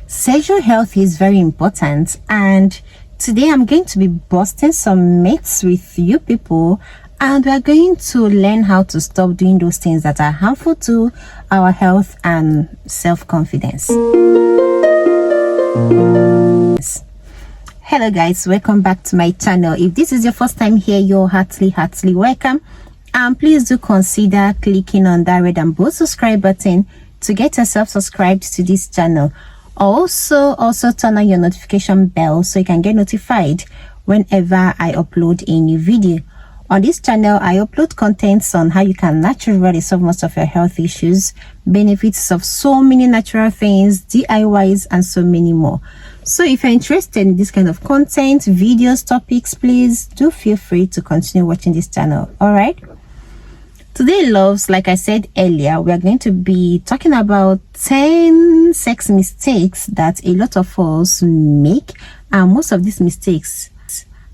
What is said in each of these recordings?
Sexual health is very important, and today I'm going to be busting some myths with you people, and we're going to learn how to stop doing those things that are harmful to our health and self-confidence. Hello guys, welcome back to my channel. If this is your first time here, you're heartily welcome, and please do consider clicking on that red and blue subscribe button to get yourself subscribed to this channel. Also turn on your notification bell so you can get notified whenever I upload a new video. On this channel, I upload contents on how you can naturally solve most of your health issues, benefits of so many natural things, DIYs, and so many more. So if you're interested in this kind of content, videos, topics, please do feel free to continue watching this channel. All right. Today, loves, like I said earlier, we are going to be talking about 10 sex mistakes that a lot of us make, and most of these mistakes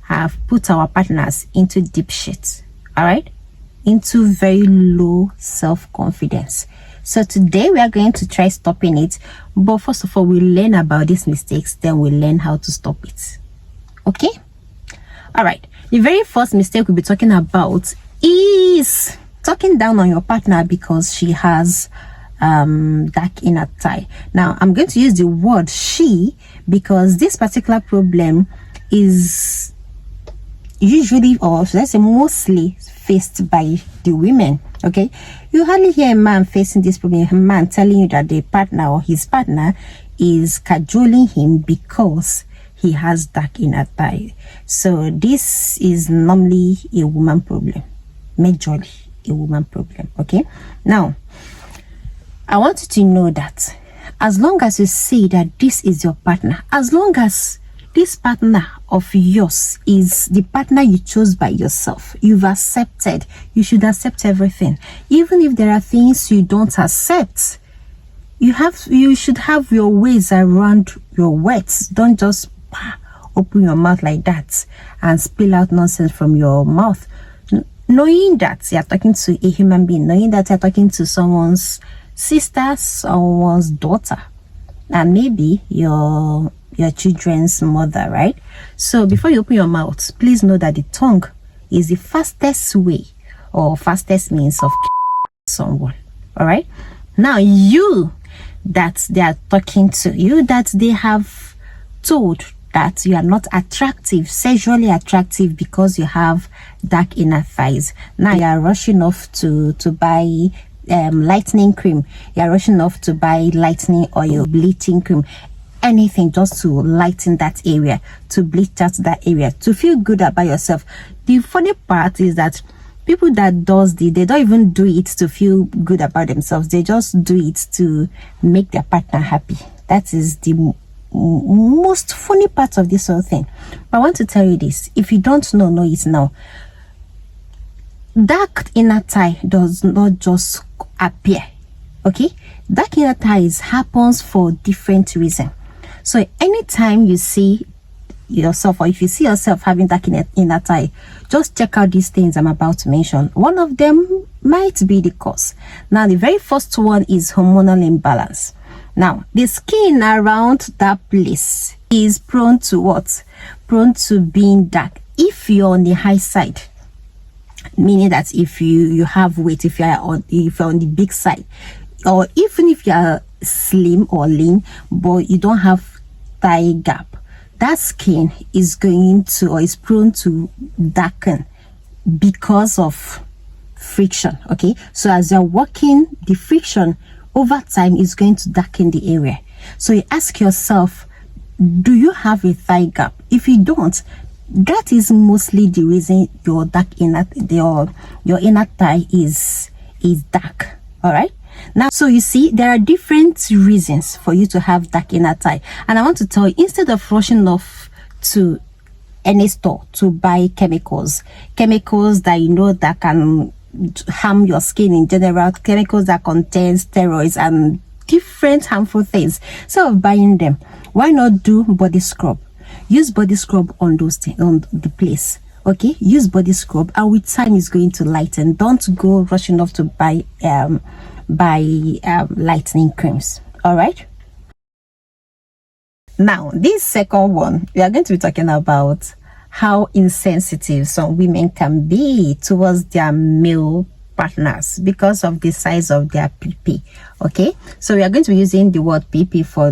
have put our partners into deep shit, all right, into very low self-confidence. So today we are going to try stopping it, but first of all, we'll learn about these mistakes, then we'll learn how to stop it. Okay, all right. The very first mistake we'll be talking about is talking down on your partner because she has dark inner thigh. Now I'm going to use the word she because this particular problem is usually, or let's say mostly, faced by the women. Okay, you hardly hear a man facing this problem, a man telling you that the partner or his partner is cajoling him because he has dark inner thigh. So this is normally a woman problem, majorly a woman problem. Okay, now I want you to know that as long as you see that this is your partner, as long as this partner of yours is the partner you chose by yourself, you've accepted, you should accept everything. Even if there are things you don't accept, you should have your ways around your words. Don't just open your mouth like that and spill out nonsense from your mouth. Knowing that you're talking to a human being, knowing that you're talking to someone's sister, someone's daughter, and maybe your children's mother, right? So before you open your mouth, please know that the tongue is the fastest way or fastest means of someone. All right, now you that they are talking to, you that they have told that you are not attractive, sexually attractive, because you have dark inner thighs. Now you are rushing off to buy lightening cream, you are rushing off to buy lightening oil, bleaching cream, anything just to lighten that area, to bleach out that area, to feel good about yourself. The funny part is that people that does they don't even do it to feel good about themselves, they just do it to make their partner happy. That is the most funny part of this whole thing. But I want to tell you this, if you don't know it now. Dark inner thigh does not just appear. Okay, dark inner thighs happens for different reasons. So anytime you see yourself, or if you see yourself having dark inner thigh, just check out these things I'm about to mention. One of them might be the cause. Now the very first one is hormonal imbalance. Now the skin around that place is prone to what? Prone to being dark if you're on the high side, meaning that if you have weight, if you're on the big side, or even if you are slim or lean but you don't have thigh gap, that skin is going to, or is prone to darken because of friction. Okay, so as you're walking, the friction over time is going to darken the area. So you ask yourself, do you have a thigh gap? If you don't, that is mostly the reason your inner thigh is dark. All right. Now, so you see, there are different reasons for you to have dark inner thigh, and I want to tell you, instead of rushing off to any store to buy chemicals that you know that can harm your skin in general, chemicals that contain steroids and different harmful things, so of buying them, why not do body scrub? Use body scrub on those things, on the place. Okay, use body scrub, and with time it's going to lighten. Don't go rushing off to buy lightening creams. All right. Now, this second one, we are going to be talking about how insensitive some women can be towards their male partners because of the size of their PP. Okay, so we are going to be using the word PP for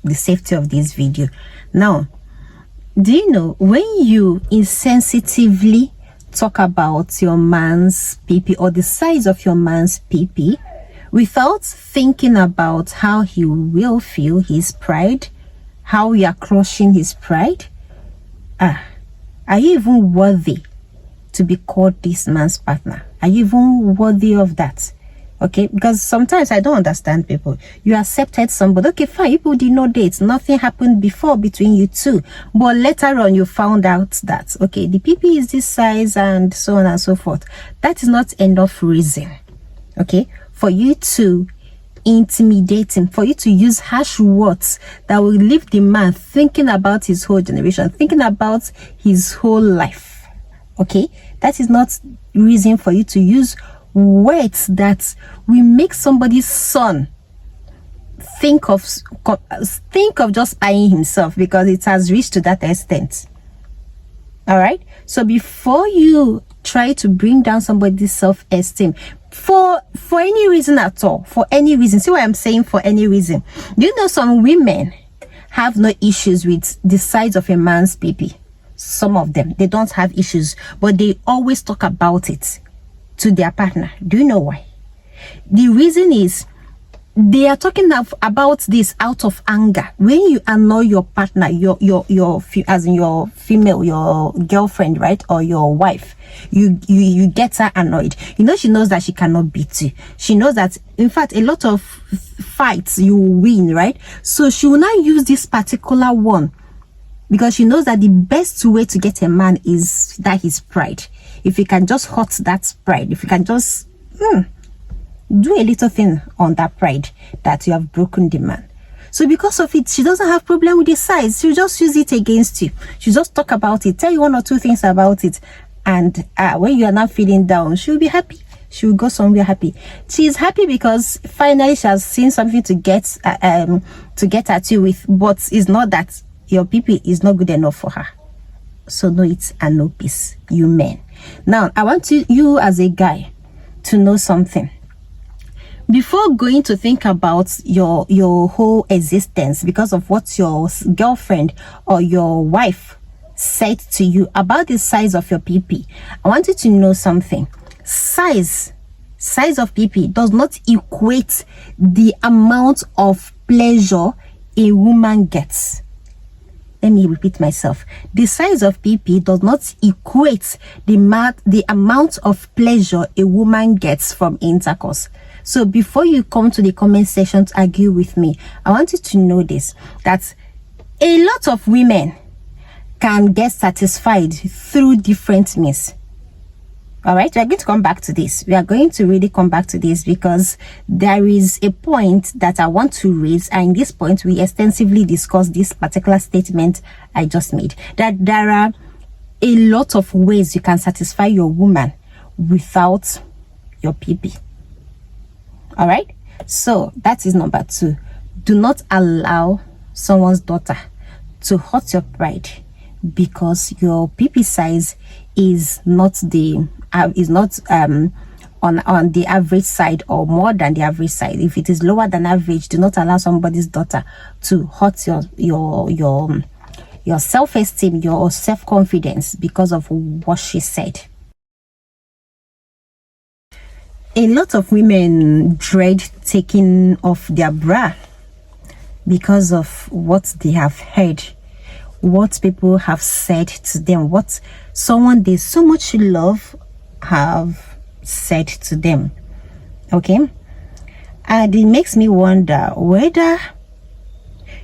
the safety of this video. Now, do you know when you insensitively talk about your man's PP or the size of your man's PP without thinking about how he will feel, his pride, how you are crushing his pride, are you even worthy to be called this man's partner? Are you even worthy of that? Okay, because sometimes I don't understand people. You accepted somebody, okay, fine, people did not date, nothing happened before between you two, but later on you found out that, okay, the PP is this size and so on and so forth. That is not enough reason, okay, for you to intimidate him, for you to use harsh words that will leave the man thinking about his whole generation, thinking about his whole life. Okay, that is not reason for you to use words that will make somebody's son think of just eyeing himself, because it has reached to that extent. All right, so before you try to bring down somebody's self-esteem for any reason at all, for any reason, see what I'm saying, for any reason, do you know some women have no issues with the size of a man's PP? Some of them, they don't have issues, but they always talk about it to their partner. Do you know why? The reason is they are talking about this out of anger. When you annoy your partner, as in your female, your girlfriend, right, or your wife, you get her annoyed. You know, she knows that she cannot beat you. She knows that, in fact, a lot of fights you win, right? So she will not use this particular one, because she knows that the best way to get a man is that his pride. If you can just hurt that pride, if you can just do a little thing on that pride, that you have broken the man. So because of it, she doesn't have problem with the size. She'll just use it against you. She'll just talk about it, tell you one or two things about it, and when you are not feeling down, she'll be happy. She will go somewhere happy. She is happy because finally she has seen something to get at you with, but it's not that your PP is not good enough for her. So no, it's a no peace, you men. Now, I want you as a guy to know something. Before going to think about your whole existence because of what your girlfriend or your wife said to you about the size of your PP, I want you to know something. Size of PP does not equate the amount of pleasure a woman gets. Let me repeat myself. The size of PP does not equate the amount of pleasure a woman gets from intercourse. So before you come to the comment section to argue with me, I want you to know this, that a lot of women can get satisfied through different means. All right, we are going to come back to this. We are going to really come back to this because there is a point that I want to raise, and in this point we extensively discuss this particular statement I just made, that there are a lot of ways you can satisfy your woman without your PP. All right, so that is number 2. Do not allow someone's daughter to hurt your pride because your PP size is not on the average side or more than the average side. If it is lower than average, do not allow somebody's daughter to hurt your self-esteem, your self-confidence because of what she said. A lot of women dread taking off their bra because of what they have heard, what people have said to them, what someone they so much love have said to them. Okay, and it makes me wonder whether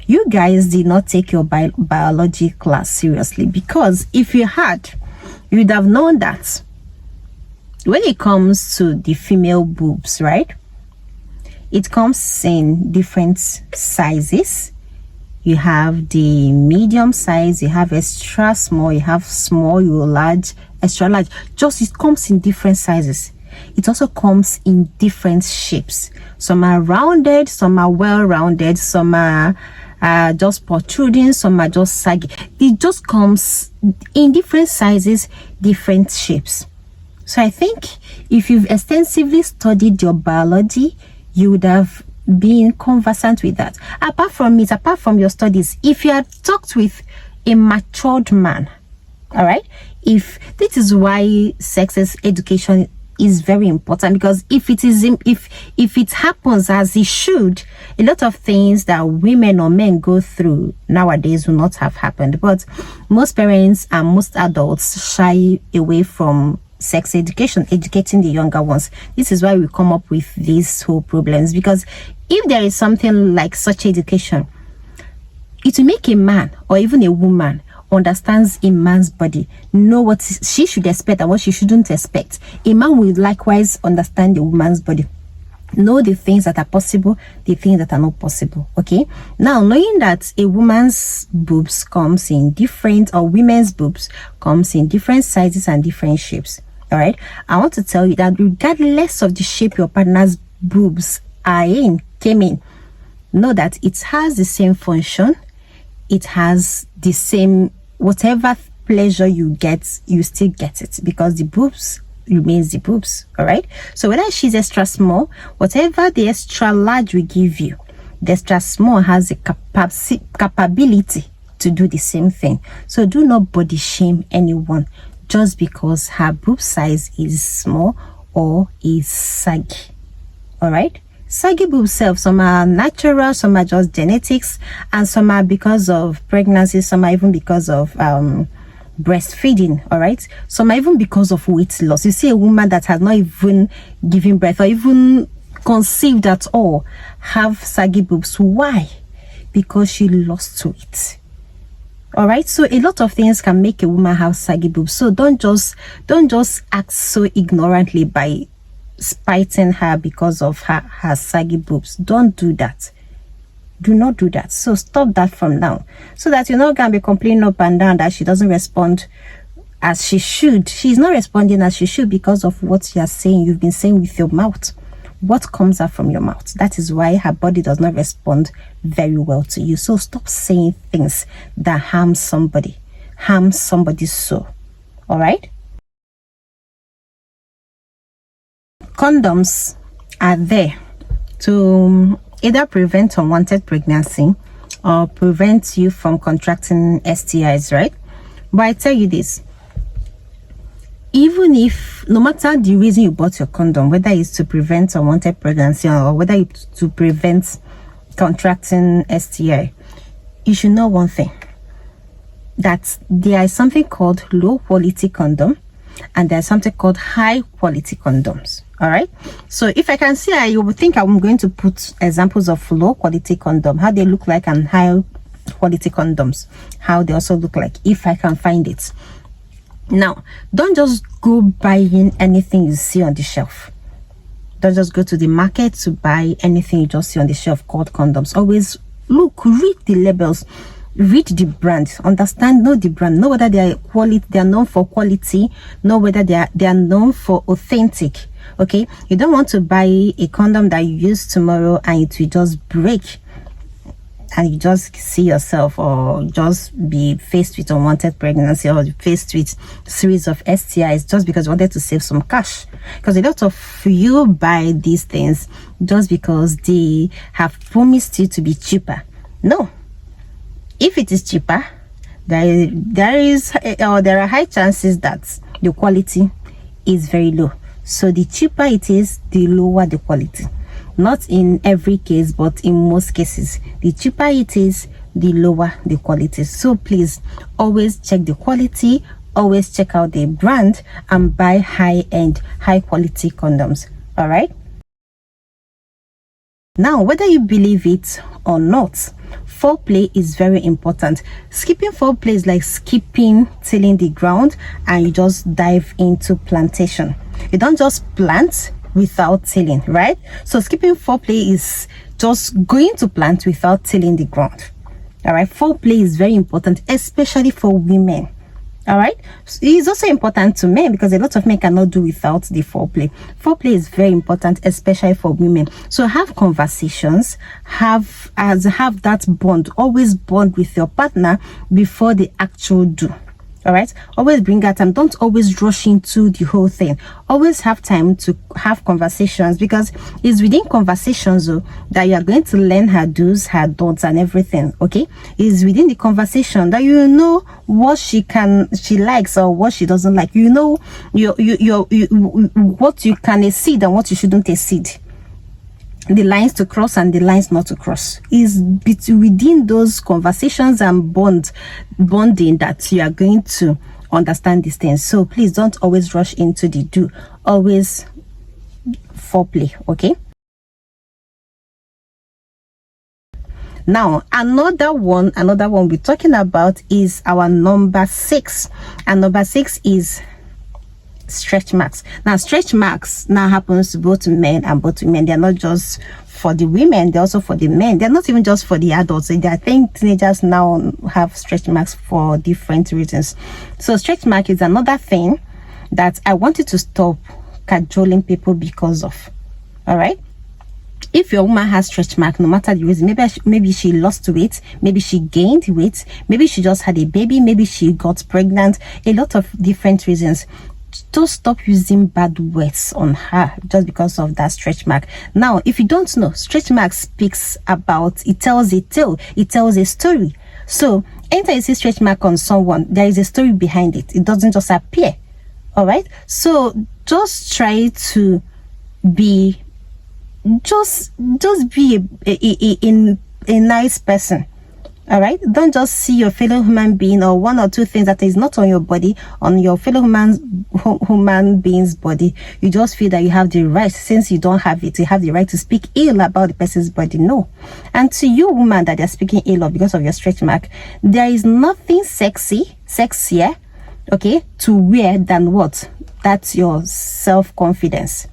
you guys did not take your biology class seriously, because if you had, you would have known that when it comes to the female boobs, right, it comes in different sizes. You have the medium size, you have extra small, you have small, you large, extra large. Just it comes in different sizes. It also comes in different shapes. Some are rounded, some are well rounded, some are are just protruding, some are just saggy. It just comes in different sizes, different shapes. So I think if you've extensively studied your biology, you would have been conversant with that. Apart from it, apart from your studies, if you had talked with a matured man, all right, if this is why sex education is very important, because if it happens as it should, a lot of things that women or men go through nowadays will not have happened. But most parents and most adults shy away from sex education, educating the younger ones. This is why we come up with these whole problems, because if there is something like such education, it will make a man or even a woman understands a man's body, know what she should expect and what she shouldn't expect. A man will likewise understand the woman's body, know the things that are possible, the things that are not possible. Okay, now knowing that a woman's boobs comes in different, or women's boobs comes in different sizes and different shapes, all right, I want to tell you that regardless of the shape your partner's boobs came in, know that it has the same function, it has the same, whatever pleasure you get, you still get it, because the boobs remains the boobs. All right, so whether she's extra small, whatever the extra large we give you, the extra small has the capability to do the same thing. So do not body shame anyone just because her boob size is small or is saggy. All right, saggy boob self, some are natural, some are just genetics, and some are because of pregnancy, some are even because of breastfeeding. All right, some are even because of weight loss. You see a woman that has not even given birth or even conceived at all have saggy boobs. Why? Because she lost weight. All right, so a lot of things can make a woman have saggy boobs. So don't just act so ignorantly by spiting her because of her saggy boobs. Don't do that. Do not do that. So stop that from now, so that you're not gonna be complaining up and down that she doesn't respond as she should. She's not responding as she should because of what you're saying, you've been saying with your mouth, what comes out from your mouth. That is why her body does not respond very well to you. So stop saying things that harm somebody's soul. All right, condoms are there to either prevent unwanted pregnancy or prevent you from contracting STIs, right? But I tell you this, even if, no matter the reason you bought your condom, whether it's to prevent unwanted pregnancy or whether it's to prevent contracting STI, you should know one thing, that there is something called low quality condom and there's something called high quality condoms. All right, so if I can see, you would think I'm going to put examples of low quality condom, how they look like, and high quality condoms, how they also look like, if I can find it. Now, don't just go buying anything you see on the shelf. Don't just go to the market to buy anything you just see on the shelf called condoms. Always look, read the labels, read the brand, understand, know the brand, know whether they are quality, they are known for quality, know whether they are known for authentic. Okay, you don't want to buy a condom that you use tomorrow and it will just break and you just see yourself, or just be faced with unwanted pregnancy, or faced with series of STIs just because you wanted to save some cash. Because a lot of you buy these things just because they have promised you to be cheaper. No, if it is cheaper, there are high chances that the quality is very low. So the cheaper it is, the lower the quality. Not in every case, but in most cases, the cheaper it is, the lower the quality. So please always check the quality, always check out the brand, and buy high-end, high-quality condoms. All right, now whether you believe it or not, foreplay is very important. Skipping foreplay is like skipping tilling the ground and you just dive into plantation. You don't just plant without tilling, right? So skipping foreplay is just going to plant without tilling the ground. All right, foreplay is very important, especially for women. All right. It's also important to men because a lot of men cannot do without the foreplay. Foreplay is very important, especially for women. So have conversations, have that bond. Always bond with your partner before the actual do. All right. Always bring out time. Don't always rush into the whole thing. Always have time to have conversations, because it's within conversations that you are going to learn her do's, her don'ts, and everything. Okay. It's within the conversation that you know what she likes or what she doesn't like. You know what you can exceed and what you shouldn't exceed. The lines to cross and the lines not to cross is within those conversations and bonding that you are going to understand these things. So please don't always rush into the do. Always foreplay. Okay. Now another one we're talking about is our number 6, and number 6 is stretch marks. Now stretch marks now happens to both men and both women. They're not just for the women, they're also for the men. They're not even just for the adults. I think teenagers now have stretch marks for different reasons. So stretch mark is another thing that I wanted to stop cajoling people because of. All right. If your woman has stretch mark, no matter the reason, maybe she lost weight, maybe she gained weight, maybe she just had a baby, maybe she got pregnant, a lot of different reasons. Don't stop using bad words on her just because of that stretch mark. Now, if you don't know, stretch mark speaks about, it tells a tale, it tells a story. So anytime you see stretch mark on someone, there is a story behind it. It doesn't just appear. All right. So just try to be, just be a nice person. All right. Don't just see your fellow human being or one or two things that is not on your body, on your fellow human being's body. You just feel that you have the right, since you don't have it, you have the right to speak ill about the person's body. No. And to you, woman, that they're speaking ill of because of your stretch mark, there is nothing sexier, okay, to wear than what? That's your self-confidence.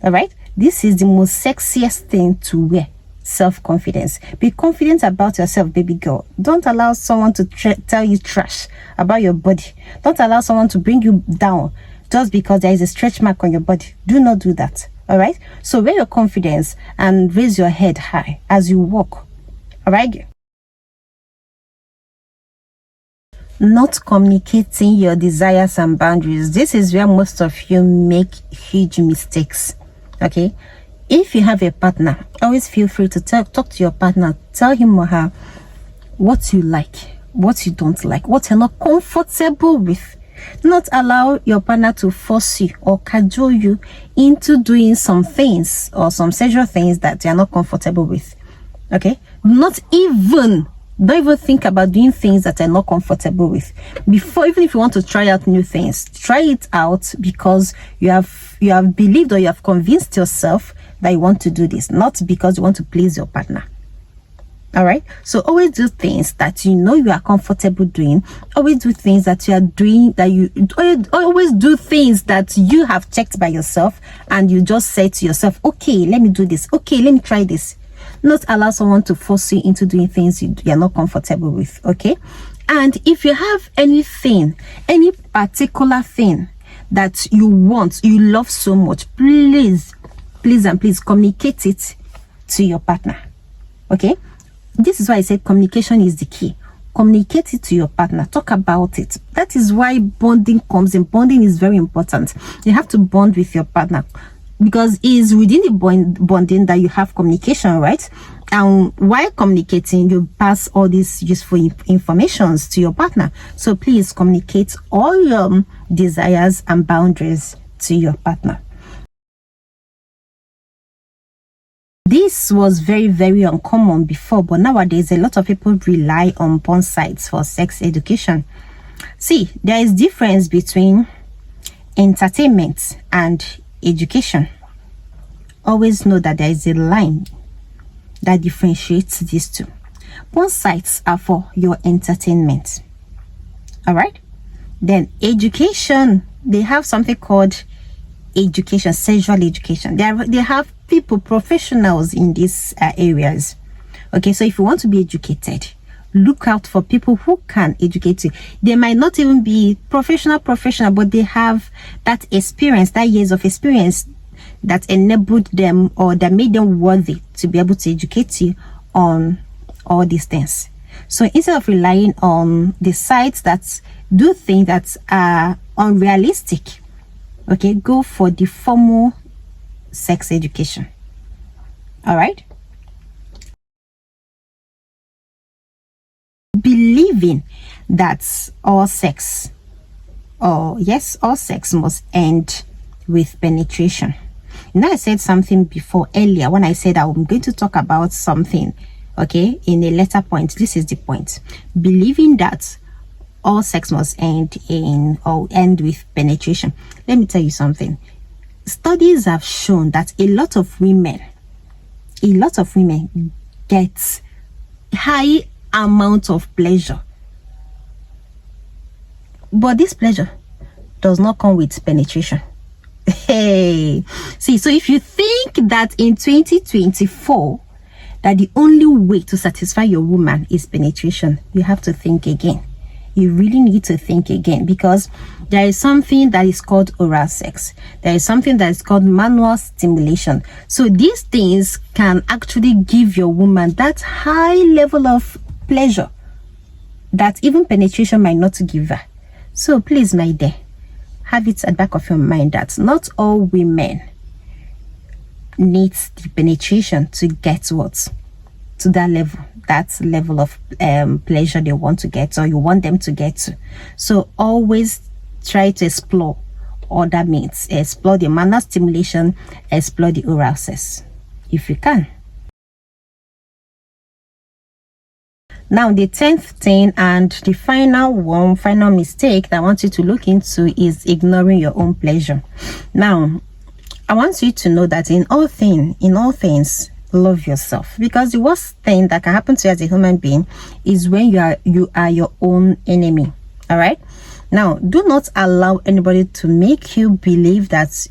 All right. This is the most sexiest thing to wear. Self-confidence. Be confident about yourself, baby girl. Don't allow someone to tell you trash about your body. Don't allow someone to bring you down just because there is a stretch mark on your body. Do not do that. All right. So wear your confidence and raise your head high as you walk. All right. Not communicating your desires and boundaries. This is where most of you make huge mistakes. Okay. If you have a partner, always feel free to talk to your partner. Tell him or her what you like, what you don't like, what you're not comfortable with. Do not allow your partner to force you or cajole you into doing some things or some sexual things that you're not comfortable with. Okay? Don't even think about doing things that you're not comfortable with. Even if you want to try out new things, try it out because you have believed or you have convinced yourself that you want to do this, not because you want to please your partner. All right. So always do things that you know you are comfortable doing. Always do things that you are doing, that you always do things that you have checked by yourself and you just say to yourself, okay, let me do this. Okay, let me try this. Not allow someone to force you into doing things you're not comfortable with. Okay. And if you have anything, any particular thing that you love so much, please communicate it to your partner. Okay. This is why I said communication is the key. Communicate it to your partner. Talk about it. That is why bonding comes in. Bonding is very important. You have to bond with your partner because it is within the bonding that you have communication, right? And while communicating, you pass all these useful informations to your partner. So please communicate all your desires and boundaries to your partner. This was very, very uncommon before, but nowadays a lot of people rely on porn sites for sex education. See, there is difference between entertainment and education. Always know that there is a line that differentiates these two. Porn sites are for your entertainment. All right? Then education, they have something called education, sexual education. They have people, professionals in these areas. Okay, so if you want to be educated, look out for people who can educate you. They might not even be professional, but they have that experience, that years of experience that enabled them or that made them worthy to be able to educate you on all these things. So instead of relying on the sites that do things that are unrealistic, okay, go for the formal sex education. All right. Believing that all sex must end with penetration. Now, I said something before earlier when I said I'm going to talk about something, okay, in a later point. This is the point. Believing that all sex must end with penetration. Let me tell you something. Studies have shown that a lot of women get high amount of pleasure, but this pleasure does not come with penetration. Hey, see, so if you think that in 2024 that the only way to satisfy your woman is penetration, you have to think again. You really need to think again, because there is something that is called oral sex. There is something that is called manual stimulation. So these things can actually give your woman that high level of pleasure that even penetration might not give her. So please, my dear, have it at the back of your mind that not all women need the penetration to get what? To that level of pleasure they want to get, or you want them to get to. So always try to explore other means. Explore the manual stimulation, explore the oral sex if you can. Now, the 10th thing and the final mistake that I want you to look into is ignoring your own pleasure. Now, I want you to know that in all things, love yourself, because the worst thing that can happen to you as a human being is when you are your own enemy. All right. Now, do not allow anybody to make you believe that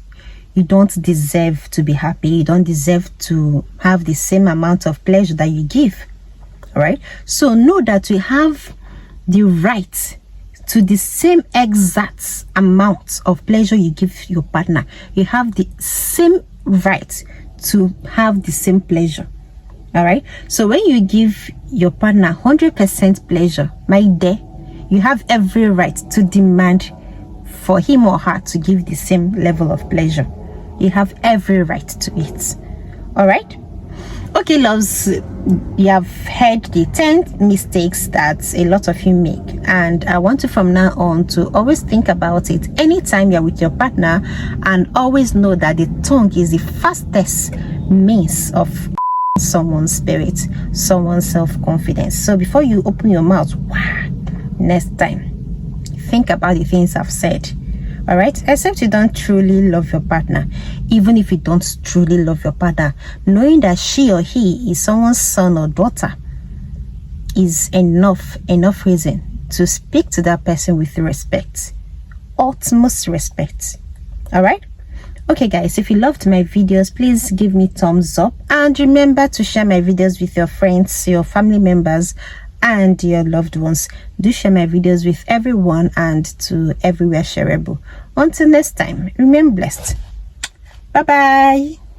you don't deserve to be happy. You don't deserve to have the same amount of pleasure that you give. All right. So know that you have the right to the same exact amount of pleasure you give your partner. You have the same right to have the same pleasure. All right. So when you give your partner 100% pleasure, my dear, you have every right to demand for him or her to give the same level of pleasure. You have every right to it. All right. Okay, loves, you have heard the 10 mistakes that a lot of you make, and I want you from now on to always think about it anytime you're with your partner, and always know that the tongue is the fastest means of someone's spirit, someone's self-confidence. So before you open your mouth, next time, think about the things I've said. All right, except you don't truly love your partner. Even if you don't truly love your partner, knowing that she or he is someone's son or daughter is enough reason to speak to that person with respect, utmost respect. All right. Okay, guys, if you loved my videos, please give me thumbs up, and remember to share my videos with your friends, your family members, and your loved ones. Do share my videos with everyone and to everywhere shareable. Until next time, remain blessed. Bye bye.